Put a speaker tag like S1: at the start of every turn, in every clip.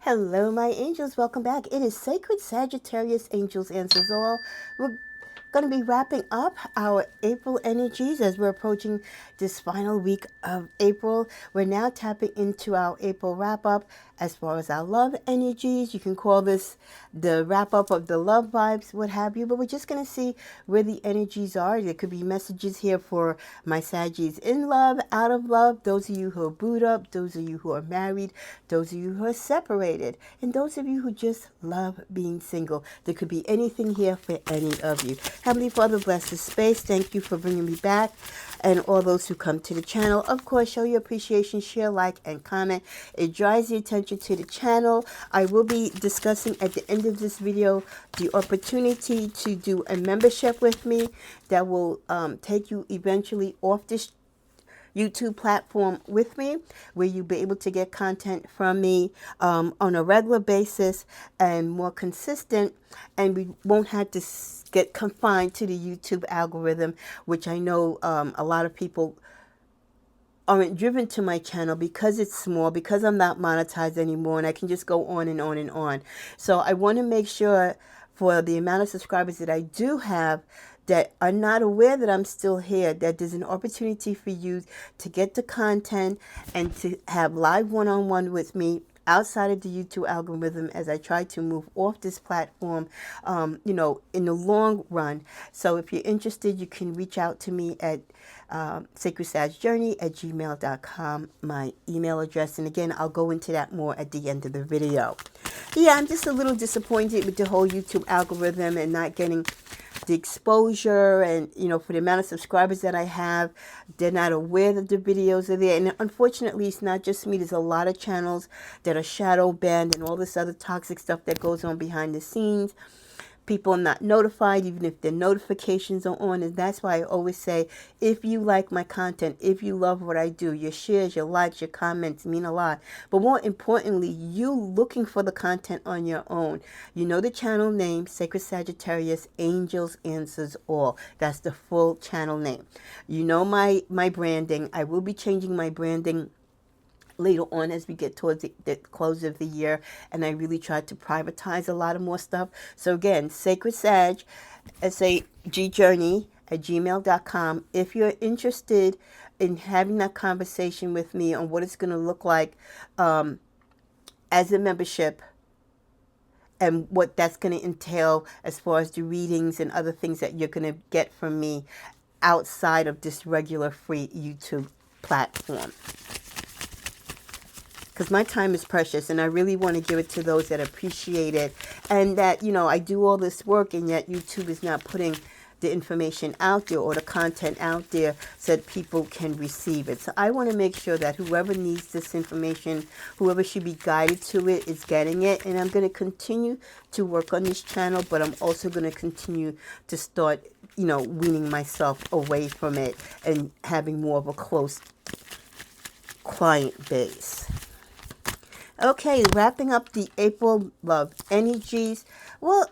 S1: Hello, my angels. Welcome back. It is Sacred Sagittarius Angels Answers All. We're going to be wrapping up our April energies as we're approaching this final week of April. We're now tapping into our April wrap up as far as our love energies. You can call this the wrap up of the love vibes, what have you, but we're just going to see where the energies are. There could be messages here for my Saggies in love, out of love, those of you who are booed up, those of you who are married, those of you who are separated, and those of you who just love being single. There could be anything here for any of you. Heavenly Father, bless this space. Thank you for bringing me back. And all those who come to the channel, of course, show your appreciation, share, like, and comment. It draws the attention to the channel. I will be discussing at the end of this video the opportunity to do a membership with me that will take you eventually off this YouTube platform with me, where you'll be able to get content from me on a regular basis and more consistent, and we won't have to get confined to the YouTube algorithm, which I know a lot of people aren't driven to my channel because it's small, because I'm not monetized anymore, and I can just go on and on and on. So I want to make sure for the amount of subscribers that I do have that are not aware that I'm still here, that there's an opportunity for you to get the content and to have live one-on-one with me outside of the YouTube algorithm as I try to move off this platform, in the long run. So if you're interested, you can reach out to me at sacredsagjourney@gmail.com, my email address. And again, I'll go into that more at the end of the video. Yeah, I'm just a little disappointed with the whole YouTube algorithm and not getting the exposure, and for the amount of subscribers that I have, they're not aware that the videos are there. And unfortunately, it's not just me. There's a lot of channels that are shadow banned and all this other toxic stuff that goes on behind the scenes. People are not notified even if their notifications are on, and that's why I always say, if you like my content, if you love what I do, your shares, your likes, your comments mean a lot. But more importantly, you looking for the content on your own. You know the channel name, Sacred Sagittarius Angels Answers All. That's the full channel name. You know my branding. I will be changing my branding later on as we get towards the close of the year, and I really tried to privatize a lot of more stuff. So again, Sacred Sag, SAGjourney@gmail.com. If you're interested in having that conversation with me on what it's going to look like as a membership, and what that's going to entail as far as the readings and other things that you're going to get from me outside of this regular free YouTube platform. Because my time is precious, and I really want to give it to those that appreciate it, and that, I do all this work, and yet YouTube is not putting the information out there or the content out there so that people can receive it. So I want to make sure that whoever needs this information, whoever should be guided to it, is getting it. And I'm going to continue to work on this channel, but I'm also going to continue to start, weaning myself away from it and having more of a close client base. Okay, wrapping up the April love energies. Well,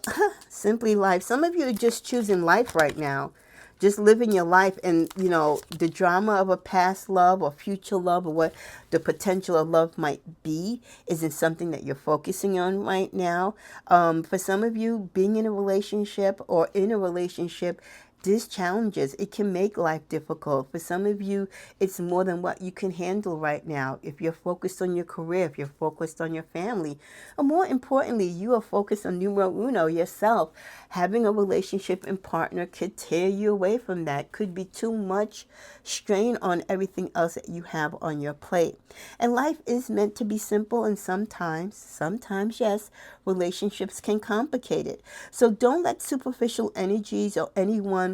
S1: simply life. Some of you are just choosing life right now. Just living your life, and, the drama of a past love or future love, or what the potential of love might be, isn't something that you're focusing on right now. For some of you, being in a relationship or in a relationship, there's challenges. It can make life difficult. For some of you, it's more than what you can handle right now. If you're focused on your career, if you're focused on your family, or more importantly, you are focused on numero uno, yourself. Having a relationship and partner could tear you away from that. Could be too much strain on everything else that you have on your plate. And life is meant to be simple, and sometimes, yes, relationships can complicate it. So don't let superficial energies or anyone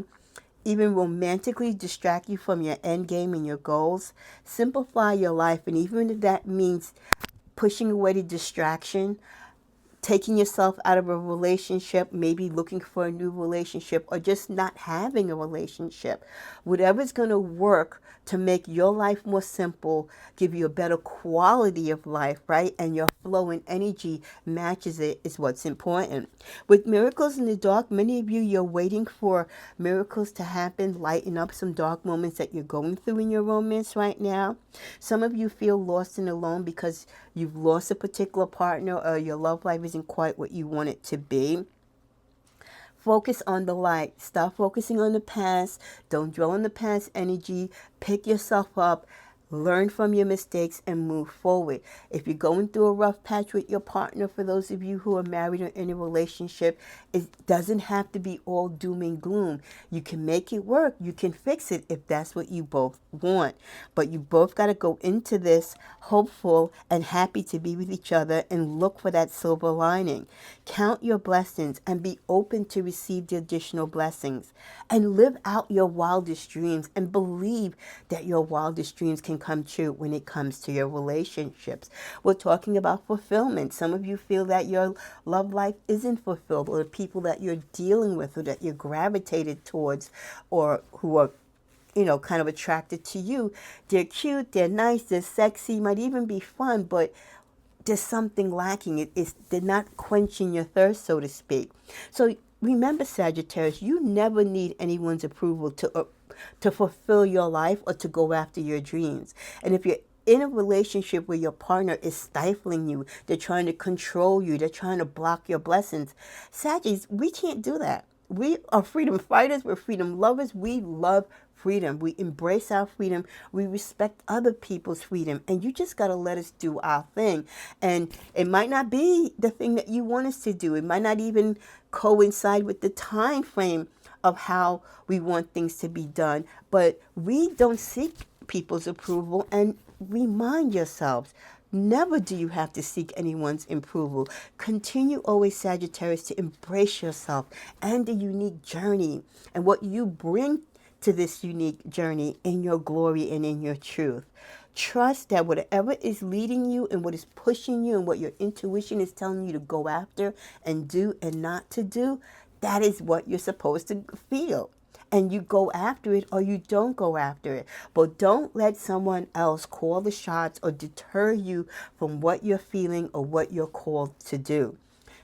S1: even romantically distract you from your end game and your goals. Simplify your life, and even if that means pushing away the distraction, taking yourself out of a relationship, maybe looking for a new relationship, or just not having a relationship. Whatever's going to work to make your life more simple, give you a better quality of life, right? And your flow and energy matches it, is what's important. With miracles in the dark, many of you, you're waiting for miracles to happen, lighten up some dark moments that you're going through in your romance right now. Some of you feel lost and alone because you've lost a particular partner or your love life isn't quite what you want it to be, focus on the light. Stop focusing on the past. Don't dwell on the past energy. Pick yourself up. Learn from your mistakes and move forward. If you're going through a rough patch with your partner, for those of you who are married or in a relationship, it doesn't have to be all doom and gloom. You can make it work. You can fix it if that's what you both want. But you both got to go into this hopeful and happy to be with each other and look for that silver lining. Count your blessings and be open to receive the additional blessings. And live out your wildest dreams and believe that your wildest dreams can come true when it comes to your relationships. We're talking about fulfillment. Some of you feel that your love life isn't fulfilled, or the people that you're dealing with or that you're gravitated towards or who are kind of attracted to you. They're cute, they're nice, they're sexy, might even be fun, but there's something lacking. They're not quenching your thirst, so to speak. So remember, Sagittarius, you never need anyone's approval to fulfill your life or to go after your dreams. And if you're in a relationship where your partner is stifling you, they're trying to control you, they're trying to block your blessings, Saggies, we can't do that. We are freedom fighters, we're freedom lovers, we love freedom. We embrace our freedom. We respect other people's freedom. And you just got to let us do our thing. And it might not be the thing that you want us to do. It might not even coincide with the time frame of how we want things to be done. But we don't seek people's approval. And remind yourselves, never do you have to seek anyone's approval. Continue always, Sagittarius, to embrace yourself and the unique journey and what you bring to this unique journey in your glory and in your truth. Trust that whatever is leading you and what is pushing you and what your intuition is telling you to go after and do and not to do, that is what you're supposed to feel. And you go after it or you don't go after it. But don't let someone else call the shots or deter you from what you're feeling or what you're called to do.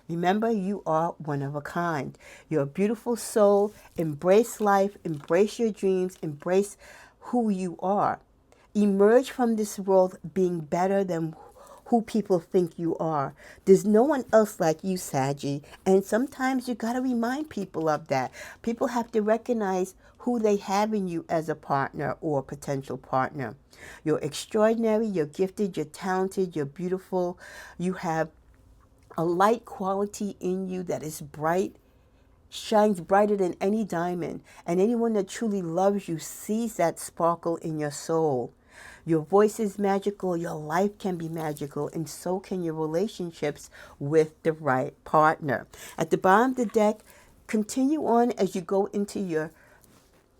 S1: Remember, you are one of a kind. You're a beautiful soul. Embrace life. Embrace your dreams. Embrace who you are. Emerge from this world being better than who people think you are. There's no one else like you, Saggy. And sometimes you got to remind people of that. People have to recognize who they have in you as a partner or potential partner. You're extraordinary. You're gifted. You're talented. You're beautiful. You have a light quality in you that is bright, shines brighter than any diamond. And anyone that truly loves you sees that sparkle in your soul. Your voice is magical, your life can be magical, and so can your relationships with the right partner. At the bottom of the deck, continue on as you go into your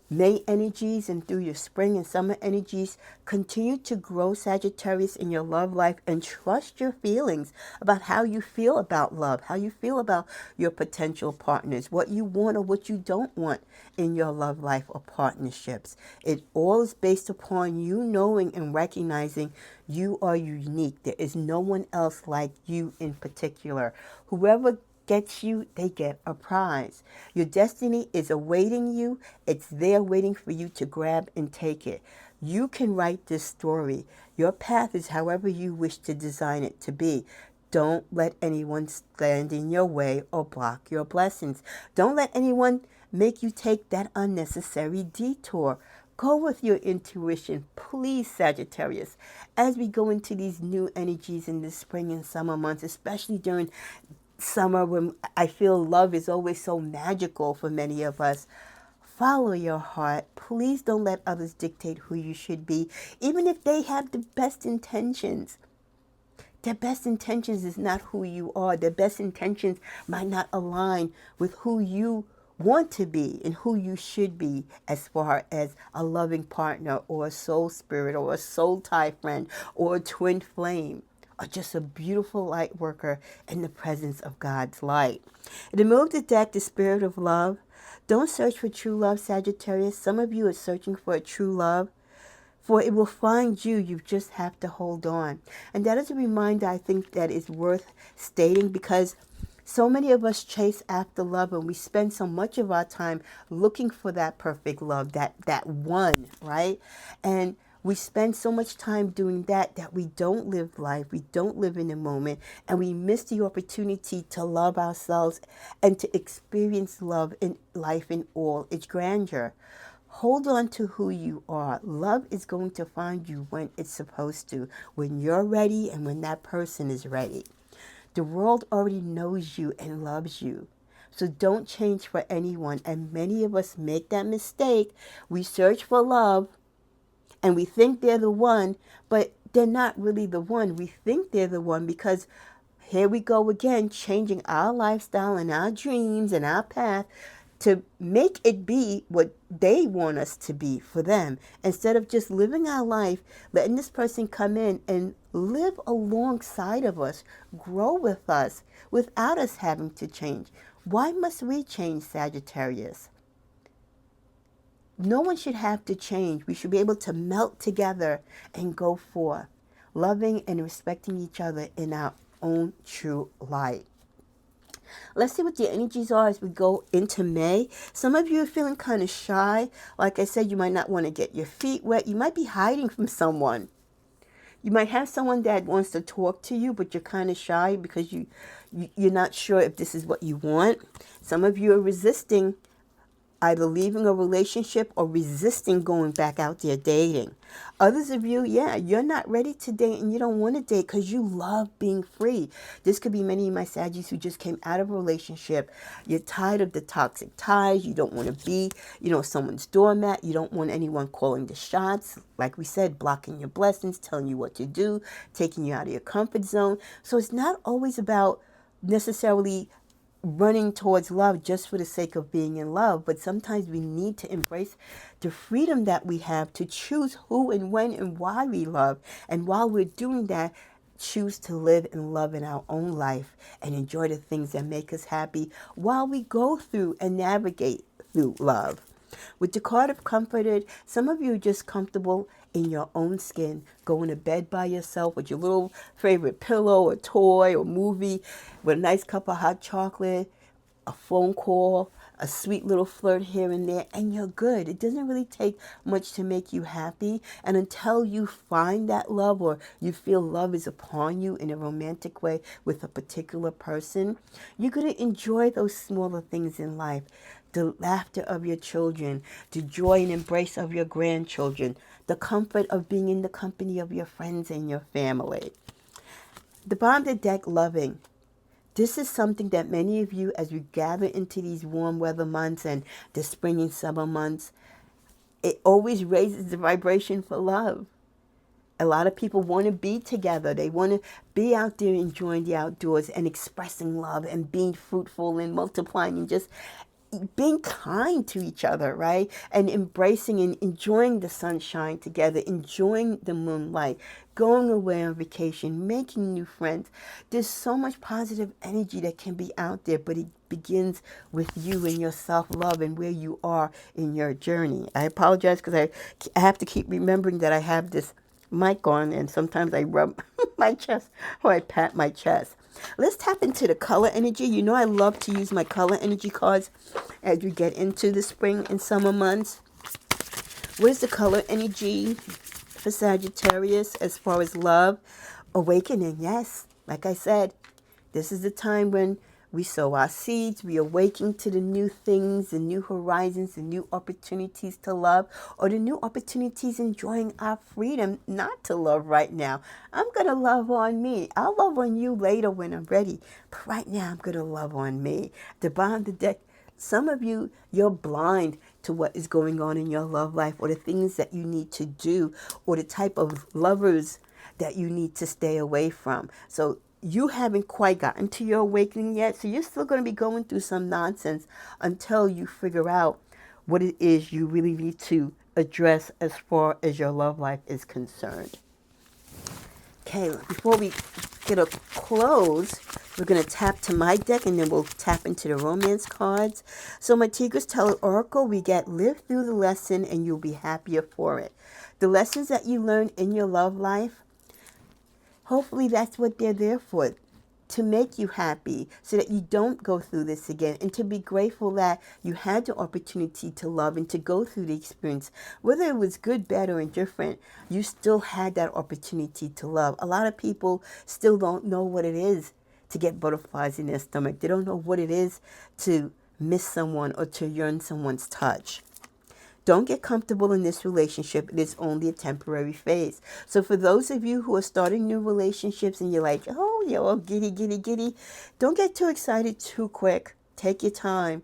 S1: May energies and through your spring and summer energies. Continue to grow, Sagittarius, in your love life, and trust your feelings about how you feel about love, how you feel about your potential partners, what you want or what you don't want in your love life or partnerships. It all is based upon you knowing and recognizing you are unique. There is no one else like you in particular. Whoever gets you, they get a prize. Your destiny is awaiting you. It's there waiting for you to grab and take it. You can write this story. Your path is however you wish to design it to be. Don't let anyone stand in your way or block your blessings. Don't let anyone make you take that unnecessary detour. Go with your intuition, please, Sagittarius. As we go into these new energies in the spring and summer months, especially during summer when I feel love is always so magical for many of us, follow your heart. Please don't let others dictate who you should be, even if they have the best intentions. Their best intentions is not who you are. Their best intentions might not align with who you want to be and who you should be as far as a loving partner or a soul spirit or a soul tie friend or a twin flame, or just a beautiful light worker in the presence of God's light. In the middle of the deck, the spirit of love. Don't search for true love, Sagittarius. Some of you are searching for a true love, for it will find you. You just have to hold on. And that is a reminder I think that is worth stating, because so many of us chase after love and we spend so much of our time looking for that perfect love, that one, right? And We spend so much time doing that we don't live life, we don't live in the moment, and we miss the opportunity to love ourselves and to experience love in life in all its grandeur. Hold on to who you are. Love is going to find you when it's supposed to, when you're ready and when that person is ready. The world already knows you and loves you. So don't change for anyone. And many of us make that mistake. We search for love and we think they're the one, but they're not really the one. We think they're the one because here we go again, changing our lifestyle and our dreams and our path to make it be what they want us to be for them, instead of just living our life, letting this person come in and live alongside of us, grow with us, without us having to change. Why must we change, Sagittarius? No one should have to change. We should be able to melt together and go forth, loving and respecting each other in our own true light. Let's see what the energies are as we go into May. Some of you are feeling kind of shy. Like I said, you might not want to get your feet wet. You might be hiding from someone. You might have someone that wants to talk to you, but you're kind of shy because you're not sure if this is what you want. Some of you are resisting either leaving a relationship or resisting going back out there dating. Others of you, yeah, you're not ready to date and you don't want to date because you love being free. This could be many of my Saggies who just came out of a relationship. You're tired of the toxic ties. You don't want to be, someone's doormat. You don't want anyone calling the shots. Like we said, blocking your blessings, telling you what to do, taking you out of your comfort zone. So it's not always about necessarily running towards love just for the sake of being in love, but sometimes we need to embrace the freedom that we have to choose who and when and why we love. And while we're doing that, choose to live and love in our own life and enjoy the things that make us happy while we go through and navigate through love. With the card of Comforted, some of you are just comfortable in your own skin, going to bed by yourself with your little favorite pillow or toy or movie, with a nice cup of hot chocolate, a phone call, a sweet little flirt here and there, and you're good. It doesn't really take much to make you happy. And until you find that love, or you feel love is upon you in a romantic way with a particular person, you're going to enjoy those smaller things in life. The laughter of your children, the joy and embrace of your grandchildren, the comfort of being in the company of your friends and your family. The bottom of the deck, loving. This is something that many of you, as we gather into these warm weather months and the spring and summer months, it always raises the vibration for love. A lot of people want to be together. They want to be out there enjoying the outdoors and expressing love and being fruitful and multiplying and just being kind to each other, right? And embracing and enjoying the sunshine together, enjoying the moonlight, going away on vacation, making new friends. There's so much positive energy that can be out there, but it begins with you and your self-love and where you are in your journey. I apologize because I have to keep remembering that I have this mic on and sometimes I rub my chest or I pat my chest. Let's tap into the color energy. You know I love to use my color energy cards as we get into the spring and summer months. What is the color energy for Sagittarius as far as love? Awakening, yes. Like I said, this is the time when we sow our seeds, we awaken to the new things, the new horizons, the new opportunities to love, or the new opportunities enjoying our freedom not to love right now. I'm going to love on me. I'll love on you later when I'm ready. But right now, I'm going to love on me. The bottom of the deck, some of you, you're blind to what is going on in your love life, or the things that you need to do, or the type of lovers that you need to stay away from. So you haven't quite gotten to your awakening yet, so you're still going to be going through some nonsense until you figure out what it is you really need to address as far as your love life is concerned. Okay, before we get a close, we're going to tap to my deck and then we'll tap into the romance cards. So my Tigris Tarot Oracle, we get live through the lesson and you'll be happier for it. The lessons that you learn in your love life, hopefully that's what they're there for. to make you happy so that you don't go through this again, and to be grateful that you had the opportunity to love and to go through the experience. Whether it was good, bad, or indifferent, you still had that opportunity to love. A lot of people still don't know what it is to get butterflies in their stomach. They don't know what it is to miss someone or to yearn someone's touch. Don't get comfortable in this relationship. It is only a temporary phase. So for those of you who are starting new relationships and you're like, oh, you're all giddy, giddy, giddy, don't get too excited too quick. Take your time.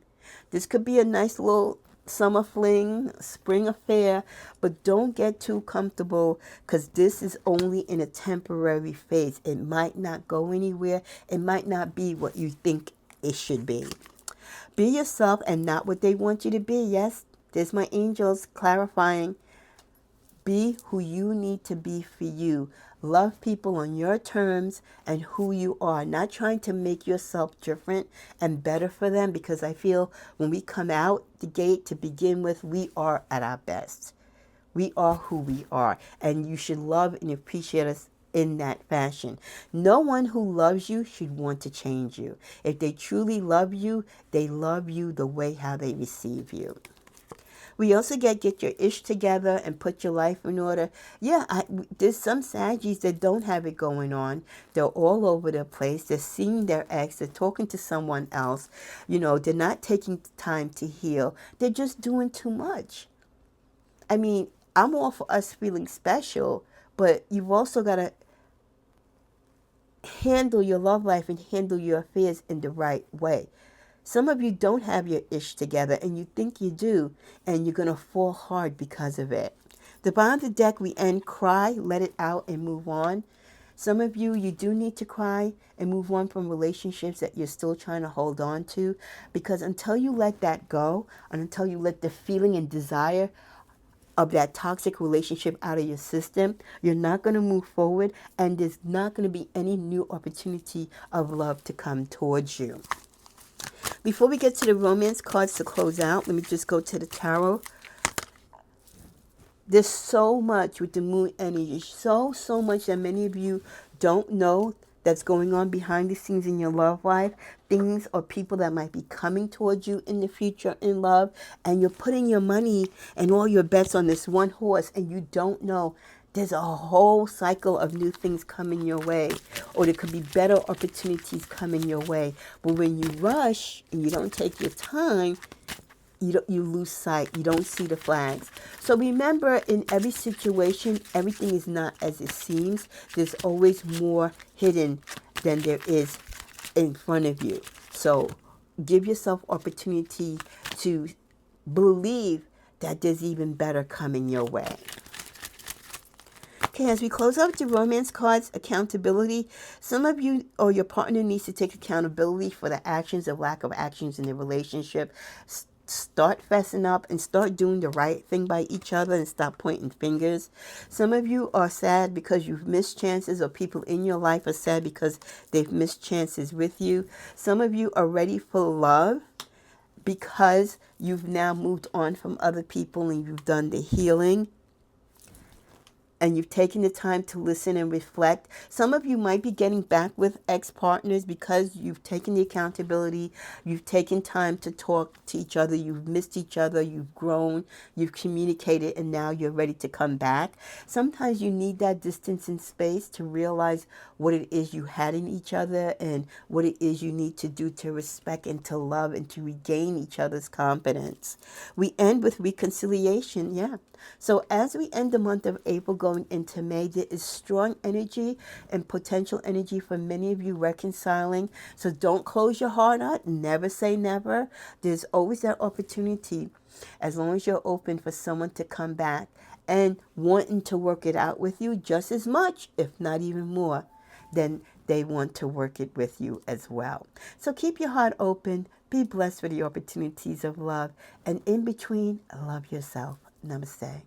S1: This could be a nice little summer fling, spring affair, but don't get too comfortable, because this is only in a temporary phase. It might not go anywhere. It might not be what you think it should be. Be yourself and not what they want you to be. Yes, there's my angels clarifying. Be who you need to be for you. Love people on your terms and who you are. Not trying to make yourself different and better for them, because I feel when we come out the gate to begin with, we are at our best. We are who we are, and you should love and appreciate us in that fashion. No one who loves you should want to change you. If they truly love you, they love you the way how they receive you. We also get your ish together and put your life in order. Yeah, there's some Saggies that don't have it going on. They're all over the place. They're seeing their ex. They're talking to someone else. They're not taking time to heal. They're just doing too much. I mean, I'm all for us feeling special, but you've also got to handle your love life and handle your affairs in the right way. Some of you don't have your ish together, and you think you do, and you're going to fall hard because of it. The bottom of the deck, we end cry, let it out, and move on. Some of you, you do need to cry and move on from relationships that you're still trying to hold on to, because until you let that go, and until you let the feeling and desire of that toxic relationship out of your system, you're not going to move forward, and there's not going to be any new opportunity of love to come towards you. Before we get to the romance cards to close out, let me just go to the tarot. There's so much with the moon energy, so much that many of you don't know that's going on behind the scenes in your love life. Things or people that might be coming towards you in the future in love, and you're putting your money and all your bets on this one horse, and you don't know there's a whole cycle of new things coming your way, or there could be better opportunities coming your way. But when you rush and you don't take your time, you lose sight. You don't see the flags. So remember, in every situation, everything is not as it seems. There's always more hidden than there is in front of you. So give yourself opportunity to believe that there's even better coming your way. Okay, as we close out the romance cards, accountability. Some of you or your partner needs to take accountability for the actions or lack of actions in the relationship. Start fessing up and start doing the right thing by each other and stop pointing fingers. Some of you are sad because you've missed chances, or people in your life are sad because they've missed chances with you. Some of you are ready for love because you've now moved on from other people and you've done the healing. And you've taken the time to listen and reflect. Some of you might be getting back with ex-partners because you've taken the accountability. You've taken time to talk to each other. You've missed each other. You've grown. You've communicated, and now you're ready to come back. Sometimes you need that distance and space to realize what it is you had in each other and what it is you need to do to respect and to love and to regain each other's confidence. We end with reconciliation, yeah. So as we end the month of April going into May, there is strong energy and potential energy for many of you reconciling. So don't close your heart out. Never say never. There's always that opportunity, as long as you're open, for someone to come back and wanting to work it out with you just as much, if not even more, than they want to work it with you as well. So keep your heart open. Be blessed with the opportunities of love. And in between, love yourself. Namaste.